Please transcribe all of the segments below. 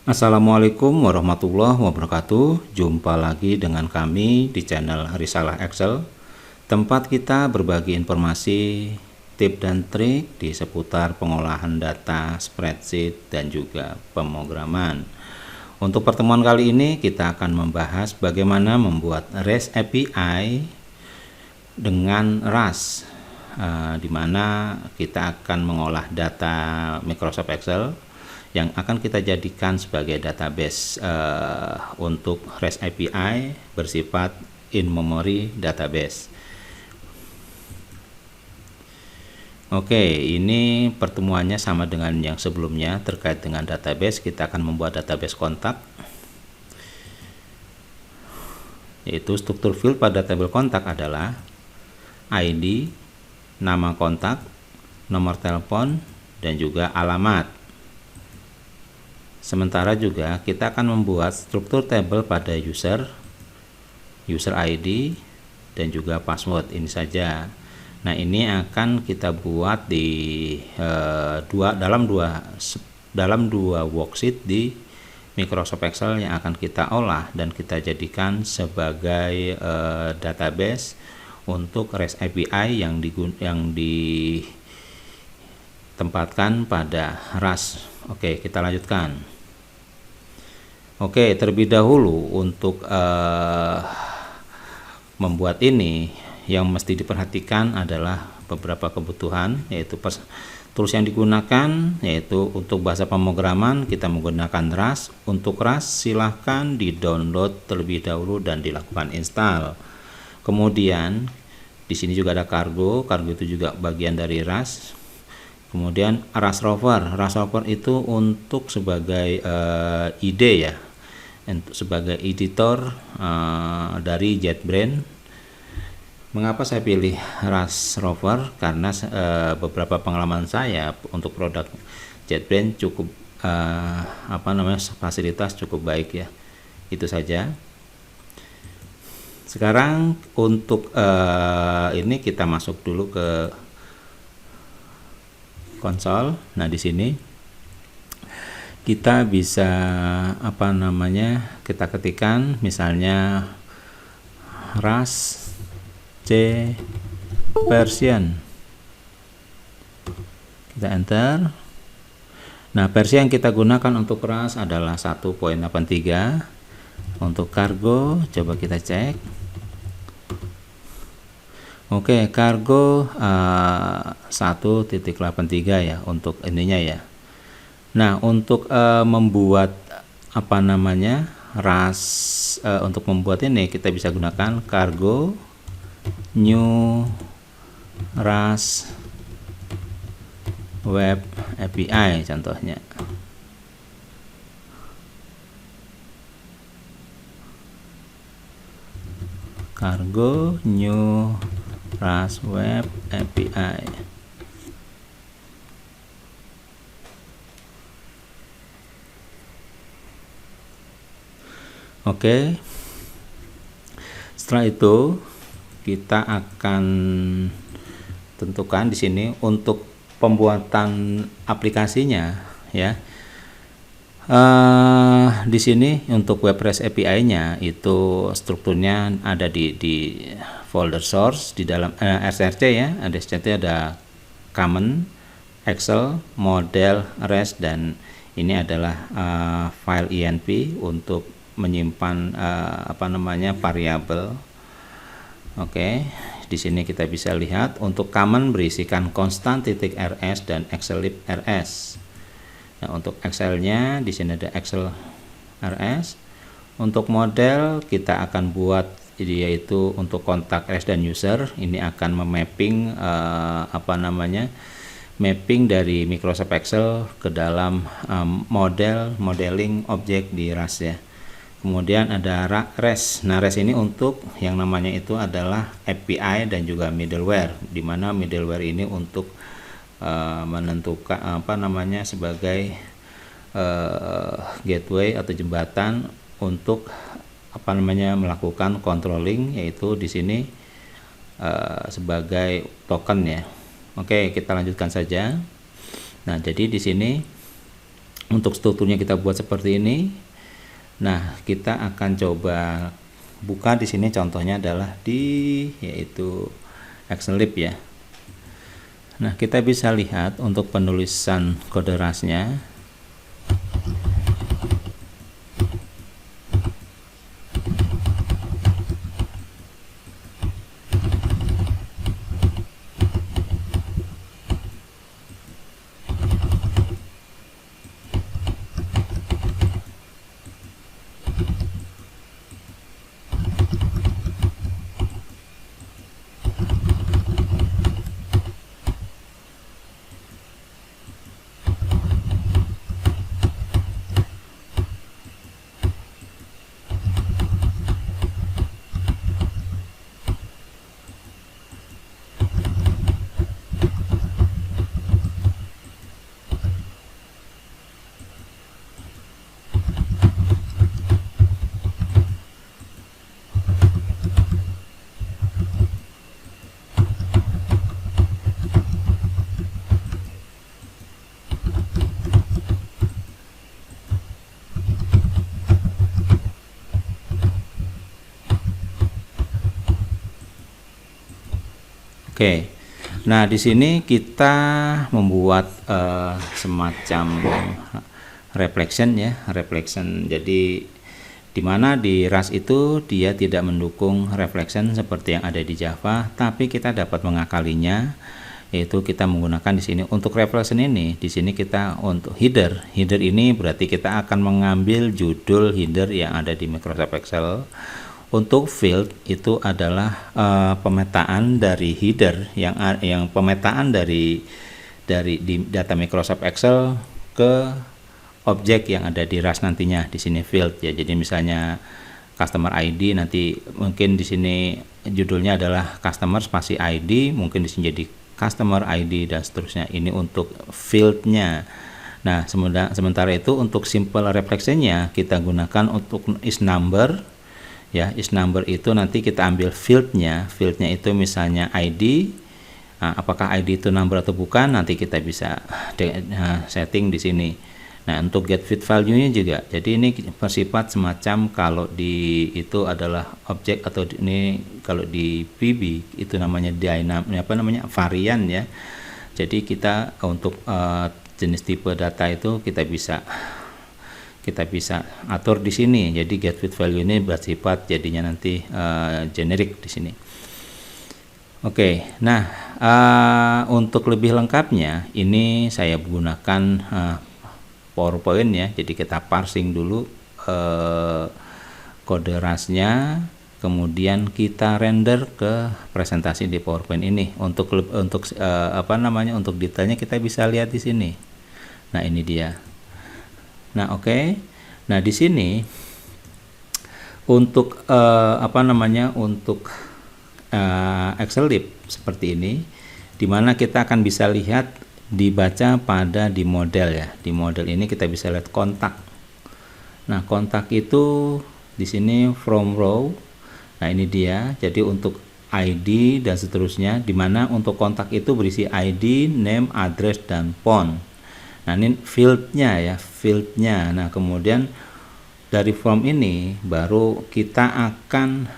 Assalamualaikum warahmatullahi wabarakatuh. Jumpa lagi dengan kami di channel Risalah Excel, tempat kita berbagi informasi, tips dan trik di seputar pengolahan data, spreadsheet, dan juga pemrograman. Untuk pertemuan kali ini kita akan membahas bagaimana membuat REST API dengan RAS, di mana kita akan mengolah data Microsoft Excel yang akan kita jadikan sebagai database untuk REST API bersifat in-memory database. Oke, ini pertemuannya sama dengan yang sebelumnya terkait dengan database. Kita akan membuat database kontak, yaitu struktur field pada tabel kontak adalah ID, nama kontak, nomor telepon, dan juga alamat. Sementara juga kita akan membuat struktur tabel pada user ID, dan juga password. Ini saja. Nah, ini akan kita buat di dalam dua worksheet di Microsoft Excel yang akan kita olah dan kita jadikan sebagai database untuk REST API yang ditempatkan pada RAS. Oke, kita lanjutkan. Oke, terlebih dahulu untuk membuat ini yang mesti diperhatikan adalah beberapa kebutuhan, yaitu tools yang digunakan, yaitu untuk bahasa pemrograman kita menggunakan RAS. Untuk RAS silahkan di-download terlebih dahulu dan dilakukan install. Kemudian di sini juga ada Cargo itu juga bagian dari RAS. Kemudian RAS Rover itu untuk sebagai ide ya, sebagai editor dari JetBrains. Mengapa saya pilih RAS Rover? Karena beberapa pengalaman saya untuk produk JetBrains cukup fasilitas cukup baik ya. Itu saja. Sekarang untuk ini kita masuk dulu ke konsol. Nah, di sini kita bisa kita ketikkan misalnya RAS C version, kita enter. Nah, versi yang kita gunakan untuk RAS adalah 1.83. untuk Cargo coba kita cek. Oke, Cargo 1.83 ya untuk ininya ya. Nah, untuk membuat RAS, untuk membuat ini kita bisa gunakan Cargo new RAS web API contohnya. Cargo new RAS web API. Oke. Setelah itu kita akan tentukan di sini untuk pembuatan aplikasinya ya. Di sini untuk web REST API-nya itu strukturnya ada di folder source di dalam SRC ya. Ada SRC, ada common, Excel, model, REST, dan ini adalah file INP untuk menyimpan variabel. Oke, di sini kita bisa lihat untuk common berisikan constant.rs dan excelib rs. Nah, untuk Excelnya di sini ada Excel rs. Untuk model kita akan buat yaitu untuk kontak REST dan user. Ini akan memapping mapping dari Microsoft Excel ke dalam modeling objek di RAS ya. Kemudian ada REST. Nah, REST ini untuk yang namanya itu adalah API dan juga middleware, di mana middleware ini untuk menentukan sebagai gateway atau jembatan untuk melakukan controlling, yaitu di sini sebagai token ya. Oke, kita lanjutkan saja. Nah, jadi di sini Untuk strukturnya kita buat seperti ini. Nah, kita akan coba buka di sini, contohnya adalah yaitu Xlib ya. Nah, kita bisa lihat untuk penulisan kode rasnya. Oke, nah di sini kita membuat semacam reflection ya, reflection. Jadi di mana di Rust itu dia tidak mendukung reflection seperti yang ada di Java, tapi kita dapat mengakalinya, yaitu kita menggunakan di sini untuk reflection ini. Di sini kita untuk header ini berarti kita akan mengambil judul header yang ada di Microsoft Excel. Untuk field itu adalah pemetaan dari header yang pemetaan dari di data Microsoft Excel ke objek yang ada di Rust nantinya. Di sini field ya. Jadi misalnya customer ID, nanti mungkin di sini judulnya adalah customer spasi ID, mungkin di sini jadi customer ID dan seterusnya. Ini untuk fieldnya. Nah, sementara itu untuk simple reflectionnya kita gunakan untuk is number. Ya, is number itu nanti kita ambil fieldnya itu misalnya ID. Nah, apakah ID itu number atau bukan, nanti kita bisa setting di sini. Nah, untuk get fit value-nya juga. Jadi ini bersifat semacam kalau di itu adalah objek, atau ini kalau di VB itu namanya varian ya. Jadi kita untuk jenis tipe data itu kita bisa atur di sini. Jadi get fit value ini bersifat jadinya nanti generic di sini. Oke, nah untuk lebih lengkapnya ini saya gunakan PowerPoint ya. Jadi kita parsing dulu kode Rust-nya, kemudian kita render ke presentasi di PowerPoint ini. Untuk untuk detailnya kita bisa lihat di sini. Nah, ini dia. Nah, oke. Nah, di sini untuk untuk Xlib seperti ini, dimana kita akan bisa lihat dibaca pada di model ya. Di model ini kita bisa lihat kontak. Nah, kontak itu di sini from row. Nah, ini dia. Jadi untuk ID dan seterusnya, dimana untuk kontak itu berisi ID, name, address, dan phone. Nah, ini fieldnya ya, fieldnya. Nah, kemudian dari form ini baru kita akan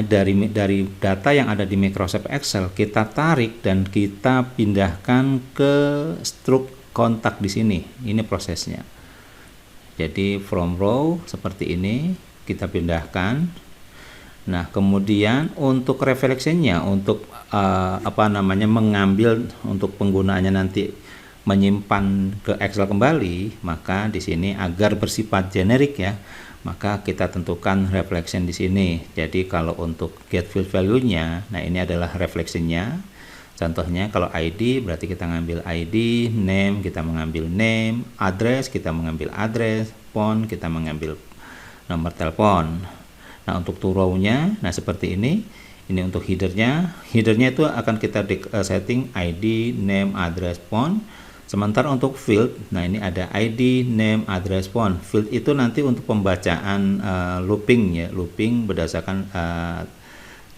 dari data yang ada di Microsoft Excel kita tarik dan kita pindahkan ke struk kontak di sini. Ini prosesnya. Jadi from row seperti ini kita pindahkan. Nah, kemudian untuk reflection-nya, untuk mengambil untuk penggunaannya nanti menyimpan ke Excel kembali, maka di sini agar bersifat generik ya, maka kita tentukan reflection di sini. Jadi kalau untuk get field value-nya, nah ini adalah reflection-nya. Contohnya kalau ID berarti kita ngambil ID, name kita mengambil name, address kita mengambil address, phone kita mengambil nomor telepon. Nah, untuk to row-nya, nah seperti ini. Ini untuk header-nya. Header-nya itu akan kita setting ID, name, address, phone. Sementara untuk field, nah ini ada ID, name, address, phone. Field itu nanti untuk pembacaan looping ya, looping berdasarkan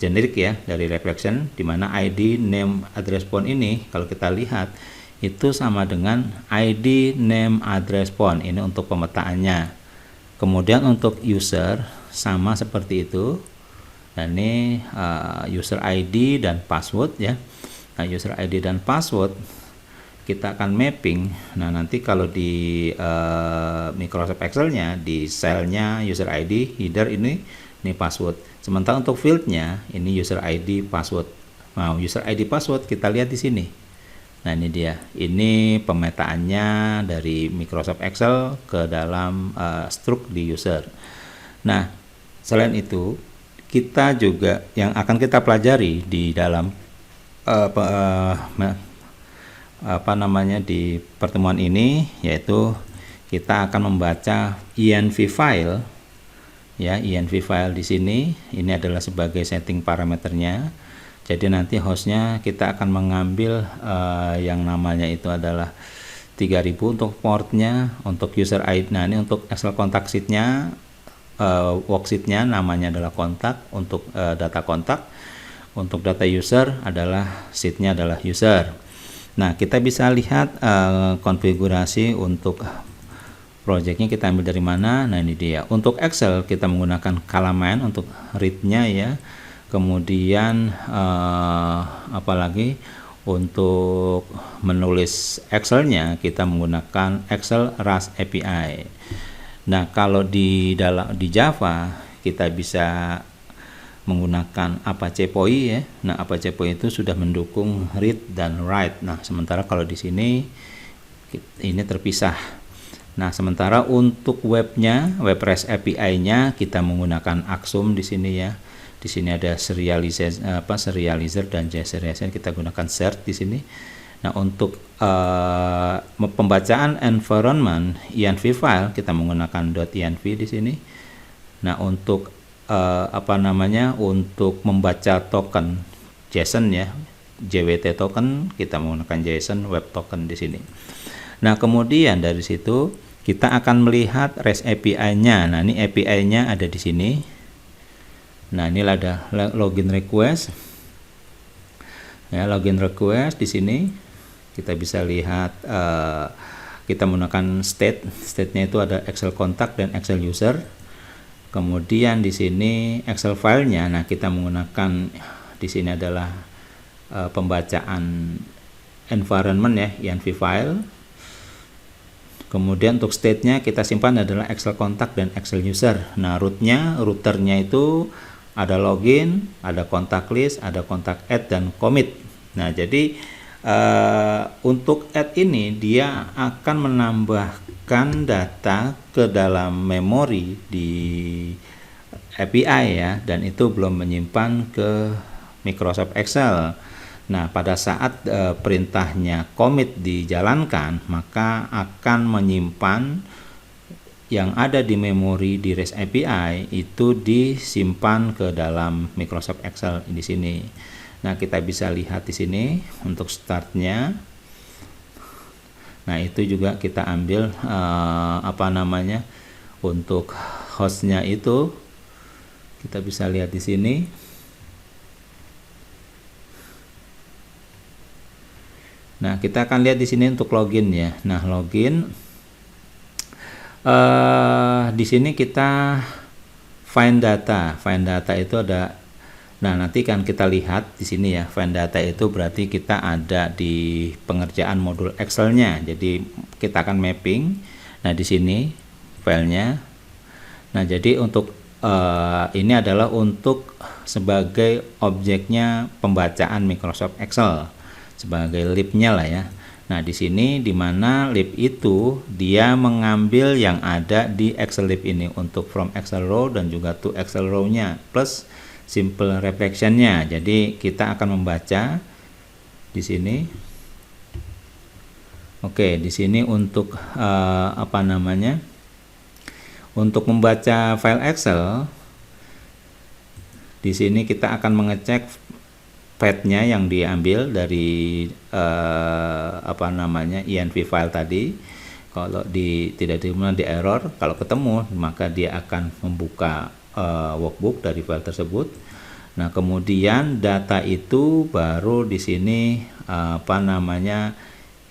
generik ya dari reflection, di mana ID, name, address, phone ini kalau kita lihat itu sama dengan ID, name, address, phone. Ini untuk pemetaannya. Kemudian untuk user sama seperti itu. Dan ini user ID dan password ya. Nah, user ID dan password kita akan mapping. Nah, nanti kalau di Microsoft Excel-nya di selnya user ID, header ini password. Sementara untuk field-nya ini user ID, password. Nah, user ID password kita lihat di sini. Nah, ini dia. Ini pemetaannya dari Microsoft Excel ke dalam struk di user. Nah, selain itu kita juga yang akan kita pelajari di dalam di pertemuan ini, yaitu kita akan membaca env file ya. Env file di sini ini adalah sebagai setting parameternya. Jadi nanti hostnya kita akan mengambil yang namanya itu adalah 3000 untuk portnya, untuk user ID. Nah, ini untuk Excel kontak sheetnya, worksheetnya namanya adalah kontak, untuk data kontak. Untuk data user adalah sheetnya adalah user. Nah, kita bisa lihat konfigurasi untuk projectnya kita ambil dari mana. Nah, ini dia. Untuk Excel kita menggunakan column untuk read-nya ya. Kemudian apalagi untuk menulis Excel-nya kita menggunakan Excel RAS API. Nah, kalau di Java kita bisa menggunakan Apache POI ya. Nah, Apache POI itu sudah mendukung read dan write. Nah, sementara kalau di sini ini terpisah. Nah, sementara untuk webnya, web REST API-nya kita menggunakan Axiom di sini ya. Di sini ada serializer dan JSerializer, kita gunakan cert di sini. Nah, untuk pembacaan environment env file kita menggunakan .env di sini. Nah, untuk untuk membaca token JSON ya, JWT token kita menggunakan JSON web token di sini. Nah, kemudian dari situ kita akan melihat REST API-nya. Nah, ini API-nya ada di sini. Nah, ini ada login request. Ya, login request di sini kita bisa lihat kita menggunakan state-nya itu ada Excel kontak dan Excel user. Kemudian di sini Excel filenya, nah kita menggunakan di sini adalah pembacaan environment ya, env file. Kemudian untuk state-nya kita simpan adalah Excel kontak dan Excel user. Nah, routernya itu ada login, ada kontak list, ada kontak add dan commit. Nah, jadi untuk add ini dia akan menambahkan data ke dalam memori di API ya, dan itu belum menyimpan ke Microsoft Excel. Nah, pada saat perintahnya commit dijalankan, maka akan menyimpan yang ada di memori di REST API itu disimpan ke dalam Microsoft Excel di sini. Nah, kita bisa lihat di sini untuk startnya. Nah, itu juga kita ambil untuk hostnya itu kita bisa lihat di sini. Nah, kita akan lihat di sini untuk login ya. Nah, login di sini kita find data. Find data itu ada. Nah, nanti kan kita lihat di sini ya, find data itu berarti kita ada di pengerjaan modul Excel-nya. Jadi kita akan mapping. Nah, di sini filenya. Nah, jadi untuk ini adalah untuk sebagai objeknya pembacaan Microsoft Excel, sebagai lib-nya lah ya. Nah, di sini di mana lib itu dia mengambil yang ada di Excel lib ini untuk from Excel row dan juga to Excel row-nya plus simple reflection-nya. Jadi kita akan membaca di sini. Oke, di sini untuk untuk membaca file Excel, di sini kita akan mengecek path-nya yang diambil dari env file tadi. Kalau tidak ditemukan di error, kalau ketemu maka dia akan membuka workbook dari file tersebut. Nah, kemudian data itu baru di sini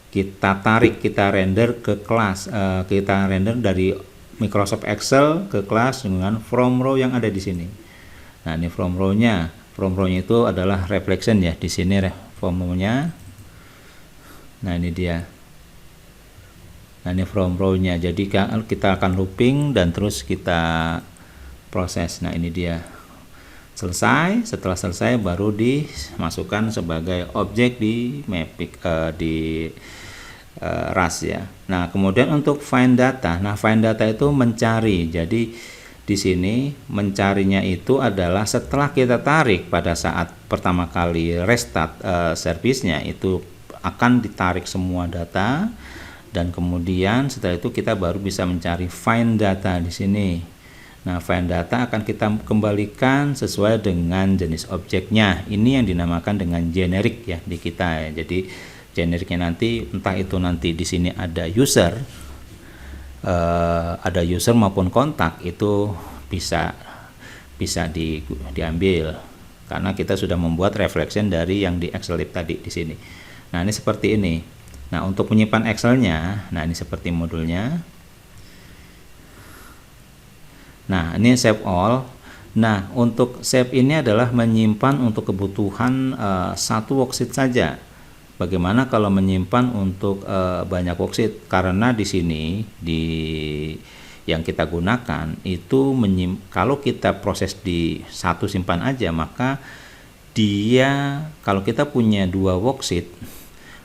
kita tarik, kita render ke kelas, kita render dari Microsoft Excel ke kelas dengan from row yang ada di sini. Nah, ini from row-nya. From row-nya itu adalah reflection ya. Di sini from row-nya. Nah, ini dia. Nah, ini from row-nya. Jadi kita akan looping dan terus kita proses. Nah, ini dia. Selesai. Setelah selesai baru dimasukkan sebagai objek di Mavic, di RAS ya. Nah, kemudian untuk find data. Nah, find data itu mencari. Jadi di sini mencarinya itu adalah setelah kita tarik pada saat pertama kali restart servisnya, itu akan ditarik semua data, dan kemudian setelah itu kita baru bisa mencari find data di sini. Nah, find data akan kita kembalikan sesuai dengan jenis objeknya. Ini yang dinamakan dengan generik ya di kita ya. Jadi generiknya nanti entah itu nanti di sini ada user, maupun kontak, itu bisa diambil karena kita sudah membuat reflection dari yang di Excel tadi di sini. Nah, ini seperti ini. Nah, untuk menyimpan Excelnya, nah ini seperti modulnya. Nah, ini save all. Nah, untuk save ini adalah menyimpan untuk kebutuhan satu worksheet saja. Bagaimana kalau menyimpan untuk banyak worksheet? Karena di sini yang kita gunakan itu kalau kita proses di satu simpan aja, maka dia kalau kita punya 2 worksheet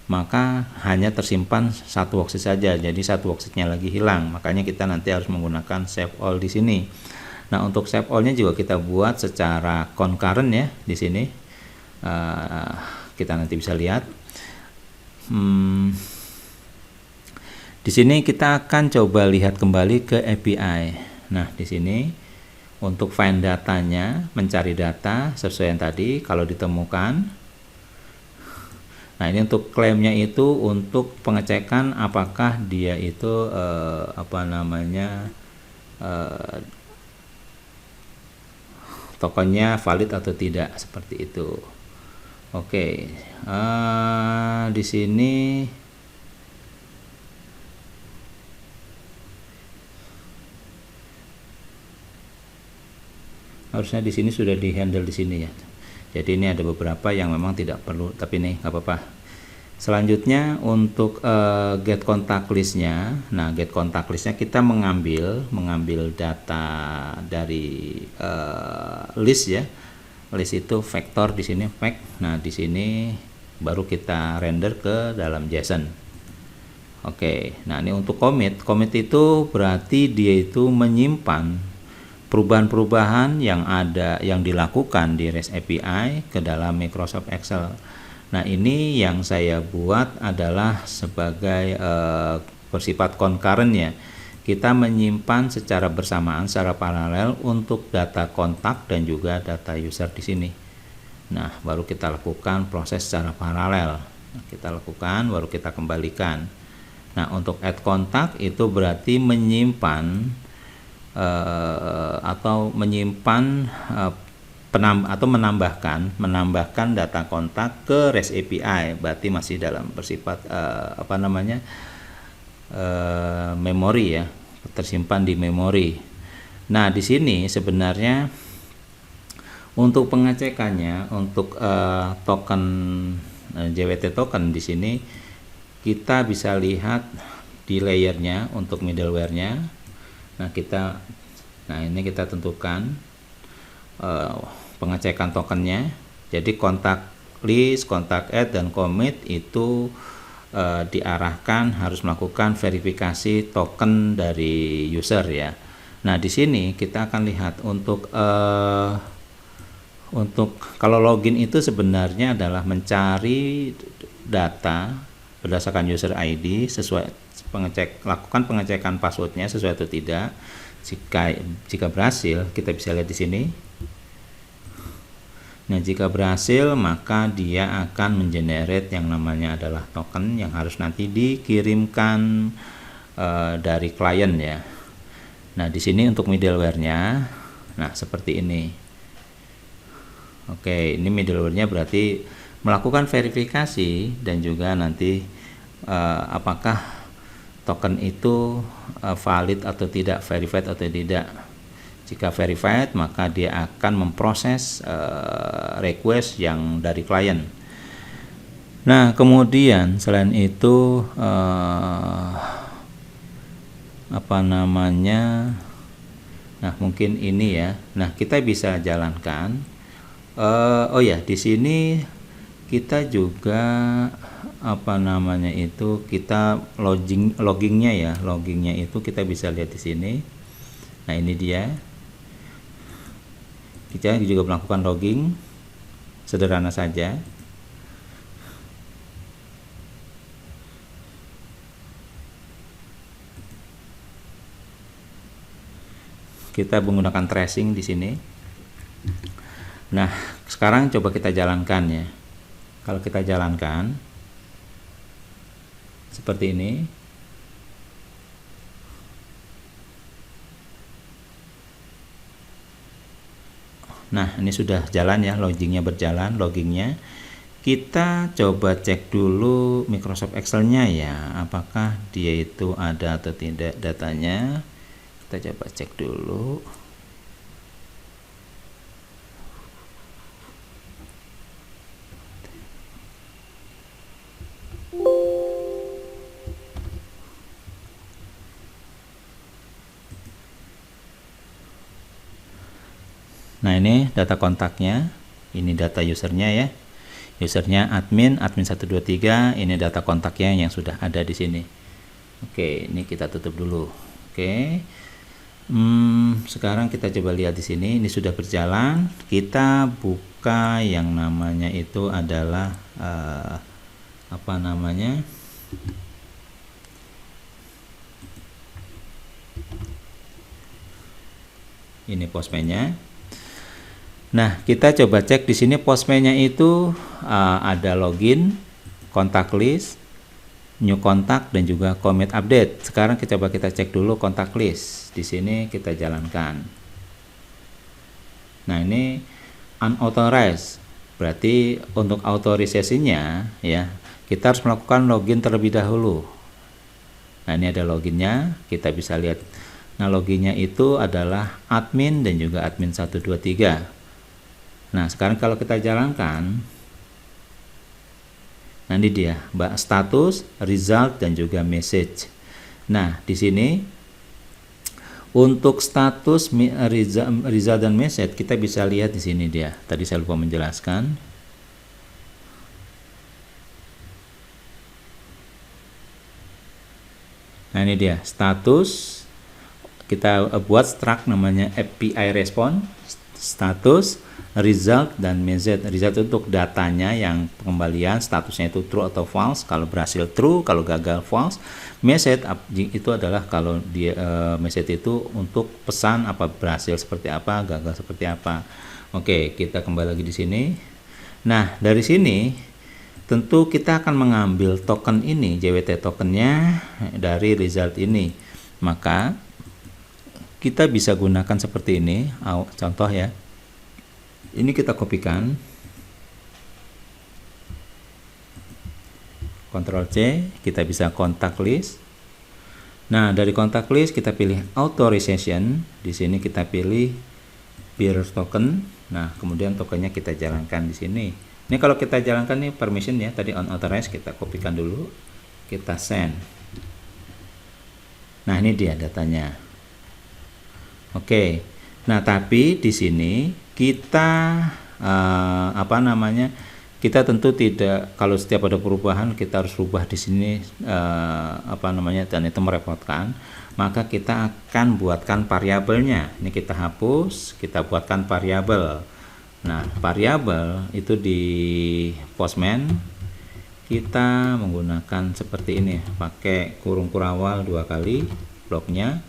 maka hanya tersimpan satu worksheet saja. Jadi satu worksheetnya lagi hilang. Makanya kita nanti harus menggunakan save all di sini. Nah, untuk save all-nya juga kita buat secara concurrent ya di sini. Kita nanti bisa lihat. Di sini kita akan coba lihat kembali ke API. Nah, di sini untuk find datanya, mencari data sesuai yang tadi kalau ditemukan. Nah, ini untuk klaimnya itu untuk pengecekan apakah dia itu tokennya valid atau tidak, seperti itu. Oke, di sini harusnya di sini sudah di handle di sini ya. Jadi ini ada beberapa yang memang tidak perlu, tapi nih nggak apa-apa. Selanjutnya untuk get contact listnya. Nah, get contact listnya kita mengambil data dari list ya. List itu vektor, di sini fact. Nah, di sini baru kita render ke dalam JSON. Oke, nah ini untuk commit. Commit itu berarti dia itu menyimpan perubahan-perubahan yang dilakukan di REST API ke dalam Microsoft Excel. Nah, ini yang saya buat adalah sebagai bersifat concurrent ya. Kita menyimpan secara bersamaan, secara paralel untuk data kontak dan juga data user di sini. Nah, baru kita lakukan proses secara paralel. Nah, kita lakukan, baru kita kembalikan. Nah, untuk add kontak itu berarti menyimpan atau menambahkan data kontak ke REST API, berarti masih dalam bersifat memori ya, tersimpan di memori. Nah, di sini sebenarnya untuk pengecekannya untuk token JWT token di sini kita bisa lihat di layernya untuk middleware-nya. Nah, ini kita tentukan pengecekan tokennya. Jadi kontak list, kontak add, dan commit itu diarahkan harus melakukan verifikasi token dari user ya. Nah, di sini kita akan lihat untuk kalau login itu sebenarnya adalah mencari data berdasarkan user ID sesuai lakukan pengecekan passwordnya sesuai atau tidak. Jika berhasil, kita bisa lihat di sini. Nah, jika berhasil maka dia akan mengenerate yang namanya adalah token yang harus nanti dikirimkan dari klien ya. Nah, di sini untuk middleware-nya, nah seperti ini. Oke, ini middleware-nya berarti melakukan verifikasi dan juga nanti apakah token itu valid atau tidak, verified atau tidak. Jika verified, maka dia akan memproses request yang dari klien. Nah, kemudian selain itu nah mungkin ini ya. Nah, kita bisa jalankan. Oh ya, di sini kita juga kita loggingnya itu kita bisa lihat di sini. Nah, ini dia. Kita juga melakukan logging sederhana saja. Kita menggunakan tracing di sini. Nah, sekarang coba kita jalankan ya. Kalau kita jalankan seperti ini. Nah, ini sudah jalan ya, loggingnya berjalan, loggingnya. Kita coba cek dulu Microsoft Excel-nya ya, apakah dia itu ada atau tidak datanya. Kita coba cek dulu. Nah, ini data kontaknya, ini data usernya ya. Usernya admin 123, ini data kontaknya yang sudah ada di sini. Oke, ini kita tutup dulu. Oke. Sekarang kita coba lihat di sini, ini sudah berjalan. Kita buka yang namanya itu adalah ini Postman-nya. Nah, kita coba cek di sini Postman-nya itu ada login, kontak list, new kontak, dan juga commit update. Sekarang kita coba cek dulu kontak list. Di sini kita jalankan. Nah, ini unauthorized. Berarti untuk autorisasinya ya, kita harus melakukan login terlebih dahulu. Nah, ini ada loginnya, kita bisa lihat. Nah, loginnya itu adalah admin dan juga admin 123. Nah, sekarang kalau kita jalankan, nanti dia status, result, dan juga message. Nah, di sini untuk status, result, dan message kita bisa lihat di sini dia. Tadi saya lupa menjelaskan. Nah, ini dia status. Kita buat struct namanya API response, status, result, dan message. Result untuk datanya yang pengembalian, statusnya itu true atau false. Kalau berhasil true, kalau gagal false. Message itu adalah kalau dia message itu untuk pesan apa berhasil seperti apa, gagal seperti apa. Oke, kita kembali lagi di sini. Nah, dari sini tentu kita akan mengambil token ini, JWT tokennya dari result ini. Maka kita bisa gunakan seperti ini, contoh ya. Ini kita kopikan, Ctrl C, kita bisa kontak list. Nah, dari kontak list kita pilih authorization. Di sini kita pilih bearer token. Nah, kemudian tokennya kita jalankan di sini. Ini kalau kita jalankan nih permission ya, tadi unauthorized, kita kopikan dulu, kita send. Nah, ini dia datanya. Oke. Nah, tapi di sini kita kita tentu tidak, kalau setiap ada perubahan kita harus rubah di sini dan itu merepotkan. Maka kita akan buatkan variabelnya. Ini kita hapus, kita buatkan variabel. Nah, variabel itu di Postman kita menggunakan seperti ini, pakai kurung kurawal 2 kali bloknya.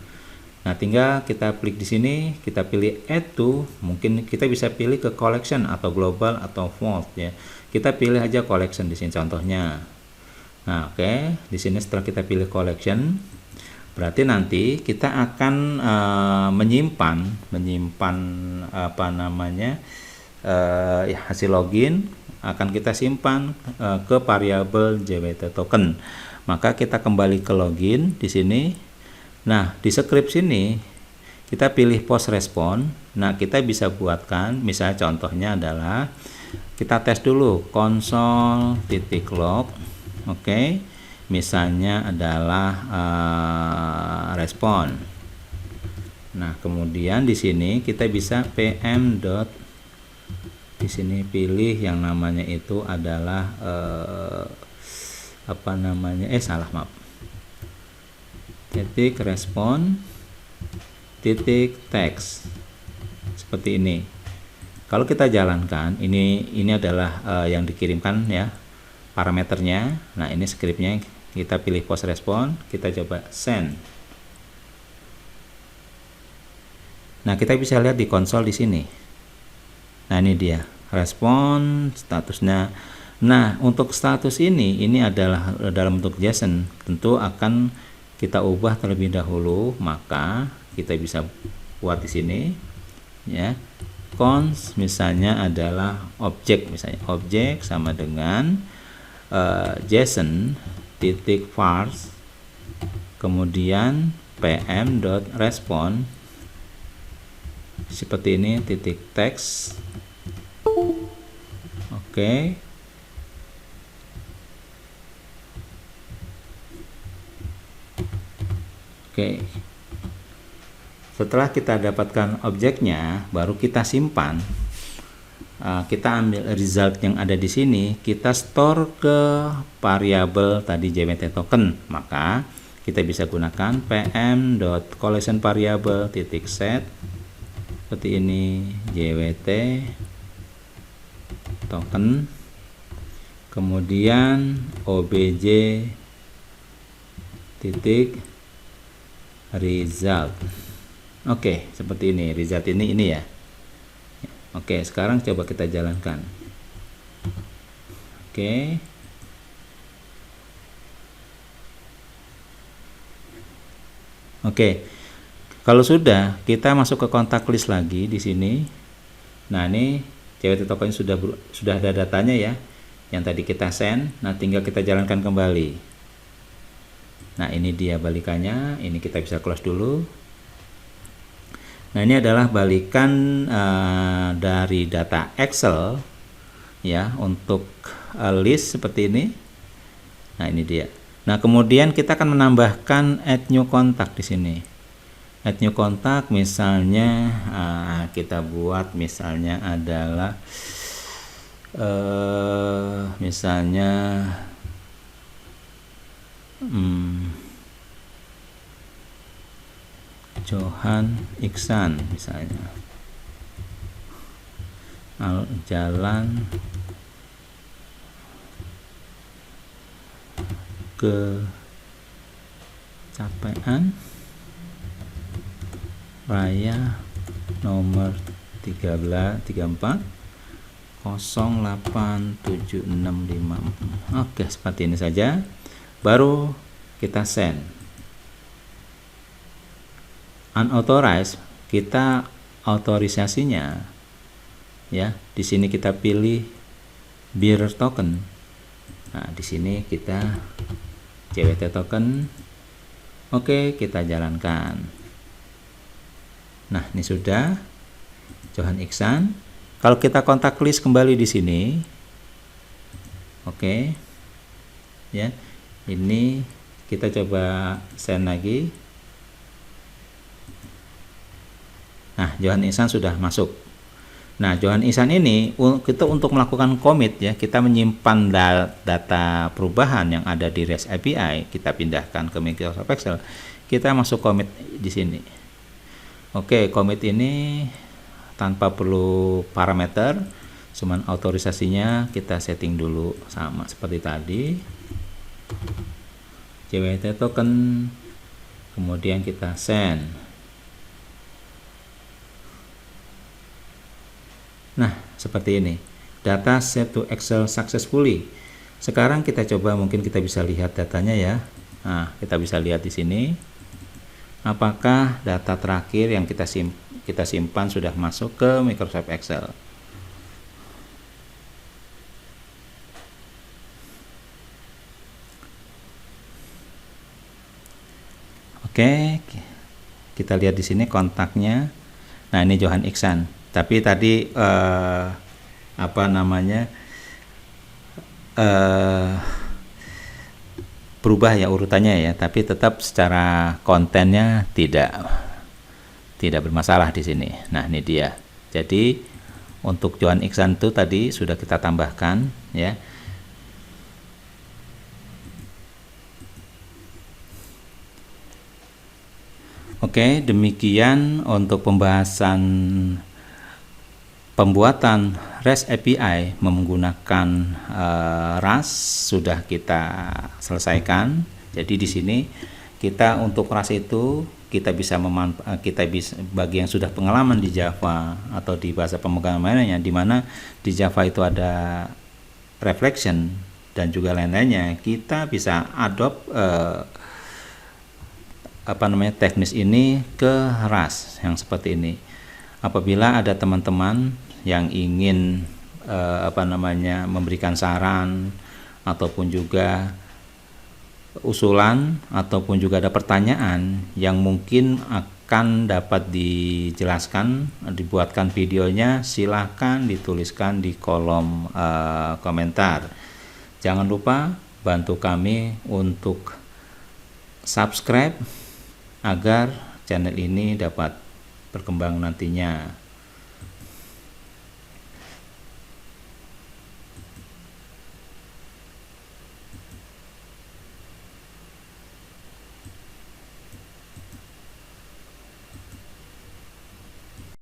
Nah, tinggal kita klik di sini, kita pilih add to, mungkin kita bisa pilih ke collection atau global atau vault ya. Kita pilih aja collection di sini contohnya. Nah, oke, di sini setelah kita pilih collection, berarti nanti kita akan menyimpan hasil login, akan kita simpan ke variabel JWT token. Maka kita kembali ke login di sini. Nah, di script sini kita pilih post respon. Nah, kita bisa buatkan, misalnya contohnya adalah kita tes dulu console.log. Oke. Misalnya adalah respon. Nah, kemudian di sini kita bisa pm. Di sini pilih yang namanya itu adalah titik respon titik teks seperti ini. Kalau kita jalankan, ini adalah yang dikirimkan ya, parameternya. Nah, ini scriptnya, kita pilih post respon, kita coba send. Nah, kita bisa lihat di konsol di sini. Nah, ini dia respon statusnya. Nah, untuk status ini adalah dalam bentuk JSON, tentu akan kita ubah terlebih dahulu. Maka kita bisa buat di sini ya, cons misalnya adalah objek, misalnya objek sama dengan JSON titik parse kemudian pm.respond seperti ini titik teks. Oke. Setelah kita dapatkan objeknya, baru kita simpan. Kita ambil result yang ada di sini, kita store ke variabel tadi JWT token. Maka kita bisa gunakan pm.collection variable titik set seperti ini, JWT token, kemudian obj titik result. Oke, seperti ini result ini ya. Oke, sekarang coba kita jalankan. Oke. Kalau sudah, kita masuk ke kontak list lagi di sini. Nah, ini JWT token sudah ada datanya ya, yang tadi kita send. Nah, tinggal kita jalankan kembali. Nah, ini dia balikannya. Ini kita bisa close dulu. Nah, ini adalah balikan dari data Excel ya, untuk list seperti ini. Nah, ini dia. Nah, kemudian kita akan menambahkan add new contact di sini. Add new contact misalnya kita buat misalnya adalah misalnya Johan Iksan misalnya, jalan ke Capean Raya nomor 34 087654. Oke, seperti ini saja. Baru kita send. Unauthorized, kita autorisasinya ya. Di sini kita pilih bearer token. Nah, di sini kita JWT token. Oke, kita jalankan. Nah, ini sudah Johan Iksan. Kalau kita kontak list kembali di sini. Oke. Ya. Ini kita coba send lagi. Nah, Johan Iksan sudah masuk. Nah, Johan Iksan ini kita untuk melakukan commit ya, kita menyimpan data perubahan yang ada di REST API, kita pindahkan ke Microsoft Excel. Kita masuk commit di sini. Oke, commit ini tanpa perlu parameter, cuman autorisasinya kita setting dulu sama seperti tadi. JWT token, kemudian kita send. Nah, seperti ini. Data set to Excel successfully. Sekarang kita coba, mungkin kita bisa lihat datanya ya. Nah, kita bisa lihat di sini. Apakah data terakhir yang kita simpan sudah masuk ke Microsoft Excel. Oke, kita lihat di sini kontaknya. Nah, ini Johan Iksan. Tapi tadi apa namanya berubah ya urutannya ya, tapi tetap secara kontennya tidak bermasalah di sini. Nah, ini dia. Jadi untuk Johan Iksan itu tadi sudah kita tambahkan ya. Oke, demikian untuk pembahasan pembuatan REST API menggunakan RAS sudah kita selesaikan. Jadi di sini kita untuk RAS itu kita bisa bagi yang sudah pengalaman di Java atau di bahasa pemrograman lainnya, di mana di Java itu ada reflection dan juga lain-lainnya, kita bisa adopt teknis ini ke RAS yang seperti ini. Apabila ada teman-teman yang ingin memberikan saran ataupun juga usulan ataupun juga ada pertanyaan yang mungkin akan dapat dijelaskan, dibuatkan videonya, silahkan dituliskan di kolom komentar. Jangan lupa bantu kami untuk subscribe agar channel ini dapat berkembang nantinya.